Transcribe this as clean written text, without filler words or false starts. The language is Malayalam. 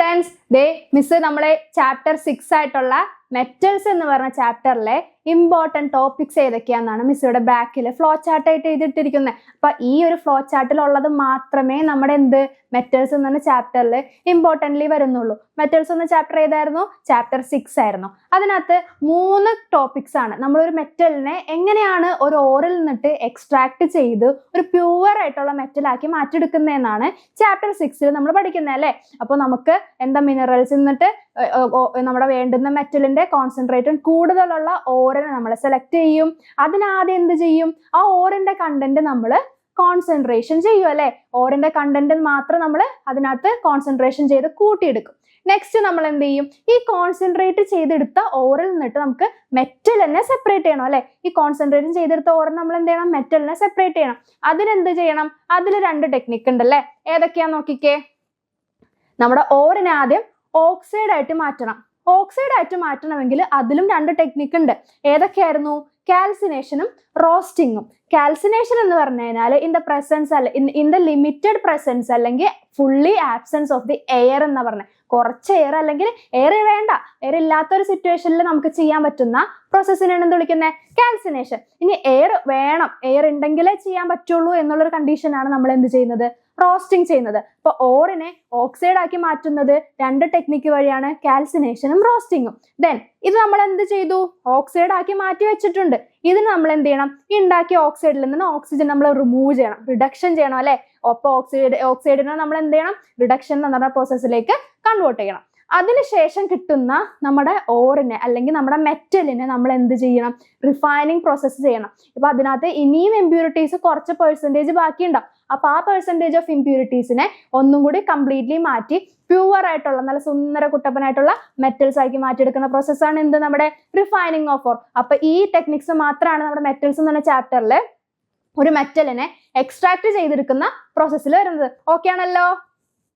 സ്റ്റുഡൻസ്, മിസ് നമ്മളെ ചാപ്റ്റർ 6 ആയിട്ടുള്ള മെറ്റൽസ് എന്ന് പറഞ്ഞ ചാപ്റ്ററിലെ ഇമ്പോർട്ടൻറ്റ് ടോപ്പിക്സ് ഏതൊക്കെയാണെന്നാണ് മിസ് ഇവിടെ ബാക്കിൽ ഫ്ലോ ചാർട്ടായിട്ട് എഴുതിയിട്ടിരിക്കുന്നത്. അപ്പൊ ഈ ഒരു ഫ്ലോ ചാർട്ടിലുള്ളത് മാത്രമേ നമ്മുടെ മെറ്റൽസ് എന്ന ചാപ്റ്ററിൽ ഇമ്പോർട്ടൻ്റ്ലി വരുന്നുള്ളൂ. മെറ്റൽസ് എന്ന ചാപ്റ്റർ ഏതായിരുന്നു? ചാപ്റ്റർ 6 ആയിരുന്നു. അതിനകത്ത് 3 ടോപ്പിക്സ് ആണ്. നമ്മളൊരു മെറ്റലിനെ എങ്ങനെയാണ് ഒരു ഓറിൽ നിന്നിട്ട് എക്സ്ട്രാക്ട് ചെയ്ത് ഒരു പ്യുവർ ആയിട്ടുള്ള മെറ്റലാക്കി മാറ്റിയെടുക്കുന്നതെന്നാണ് ചാപ്റ്റർ 6 നമ്മൾ പഠിക്കുന്നത് അല്ലേ. അപ്പോൾ നമുക്ക് മിനറൽസ് നിന്നിട്ട് നമ്മുടെ വേണ്ടുന്ന മെറ്റലിന്റെ കോൺസെൻട്രേഷൻ കൂടുതലുള്ള ഓറിനെ നമ്മൾ സെലക്ട് ചെയ്യും. അതിനാദ്യം എന്ത് ചെയ്യും? ആ ഓറിന്റെ കണ്ടന്റ് നമ്മൾ കോൺസെൻട്രേഷൻ ചെയ്യും അല്ലെ. ഓറിന്റെ കണ്ടന്റ് മാത്രം നമ്മൾ അതിനകത്ത് കോൺസെൻട്രേഷൻ ചെയ്ത് കൂട്ടിയെടുക്കും. നെക്സ്റ്റ് നമ്മൾ എന്ത് ചെയ്യും? ഈ കോൺസെൻട്രേറ്റ് ചെയ്തെടുത്ത ഓറിൽ നിന്നിട്ട് നമുക്ക് മെറ്റലിനെ സെപ്പറേറ്റ് ചെയ്യണം അല്ലെ. ഈ കോൺസെൻട്രേഷൻ ചെയ്തെടുത്ത ഓറിൽ നമ്മൾ എന്ത് ചെയ്യണം? മെറ്റലിനെ സെപ്പറേറ്റ് ചെയ്യണം. അതിനെന്ത് ചെയ്യണം? അതിൽ 2 ടെക്നിക്ക് ഉണ്ടല്ലേ. ഏതൊക്കെയാ നോക്കിക്കേ. നമ്മുടെ ഓറിനെ ആദ്യം ഓക്സൈഡ് ആയിട്ട് മാറ്റണം. ഓക്സൈഡ് ആയിട്ട് മാറ്റണമെങ്കിൽ അതിലും 2 ടെക്നിക്ക് ഉണ്ട്. ഏതൊക്കെയായിരുന്നു? കാൽസിനേഷനും റോസ്റ്റിങ്ങും. കാൽസിനേഷൻ എന്ന് പറഞ്ഞു കഴിഞ്ഞാൽ ഇൻ ദ ലിമിറ്റഡ് പ്രസൻസ് അല്ലെങ്കിൽ fully absence of the air എന്ന് പറഞ്ഞത്. കുറച്ച് എയർ അല്ലെങ്കിൽ എയർ വേണ്ട, എയർ ഇല്ലാത്തൊരു സിറ്റുവേഷനിൽ നമുക്ക് ചെയ്യാൻ പറ്റുന്ന പ്രോസസ്സിനാണ് എന്ത് വിളിക്കുന്നത്? കാൽസിനേഷൻ. ഇനി എയർ വേണം, എയർ ഉണ്ടെങ്കിലേ ചെയ്യാൻ പറ്റുള്ളൂ എന്നുള്ളൊരു കണ്ടീഷനാണ് നമ്മൾ എന്ത് ചെയ്യുന്നത്? റോസ്റ്റിംഗ് ചെയ്യുന്നത്. അപ്പൊ ഓറിനെ ഓക്സൈഡ് ആക്കി മാറ്റുന്നത് 2 ടെക്നിക്ക് വഴിയാണ്, കാൽസിനേഷനും റോസ്റ്റിങ്ങും. ദെൻ ഇത് നമ്മൾ എന്ത് ചെയ്തു? ഓക്സൈഡ് ആക്കി മാറ്റി വെച്ചിട്ടുണ്ട്. ഇതിന് നമ്മൾ എന്ത് ചെയ്യണം? ഈ ഉണ്ടാക്കിയ ഓക്സൈഡിൽ നിന്ന് ഓക്സിജൻ നമ്മൾ റിമൂവ് ചെയ്യണം, റിഡക്ഷൻ ചെയ്യണം അല്ലെ. ഒപ്പം ഓക്സൈഡിനെ നമ്മൾ എന്ത് ചെയ്യണം? റിഡക്ഷൻ എന്ന് പറഞ്ഞ പ്രോസസ്സിലേക്ക് കൺവേർട്ട് ചെയ്യണം. അതിനുശേഷം കിട്ടുന്ന നമ്മുടെ ഓറിനെ അല്ലെങ്കിൽ നമ്മുടെ മെറ്റലിനെ നമ്മൾ എന്ത് ചെയ്യണം? റിഫൈനിങ് പ്രോസസ്സ് ചെയ്യണം. ഇപ്പൊ അതിനകത്ത് ഇനിയും ഇമ്പ്യൂരിറ്റീസ് കുറച്ച് പെർസെൻറ്റേജ് ബാക്കിയുണ്ടാവും. അപ്പൊ ആ പെർസെൻറ്റേജ് ഓഫ് ഇമ്പ്യൂരിറ്റീസിനെ ഒന്നും കൂടി കംപ്ലീറ്റ്ലി മാറ്റി പ്യുവർ ആയിട്ടുള്ള നല്ല സുന്ദര കുട്ടപ്പനായിട്ടുള്ള മെറ്റൽസ് ആക്കി മാറ്റിയെടുക്കുന്ന പ്രോസസ്സാണ് എന്ത്? നമ്മുടെ റിഫൈനിങ് ഓഫ് ഓർ. അപ്പൊ ഈ ടെക്നിക്സ് മാത്രമാണ് നമ്മുടെ മെറ്റൽസ് എന്ന് പറഞ്ഞ ചാപ്റ്ററിൽ ഒരു മെറ്റലിനെ എക്സ്ട്രാക്ട് ചെയ്തെടുക്കുന്ന പ്രോസസ്സിൽ വരുന്നത്. ഓക്കെ ആണല്ലോ.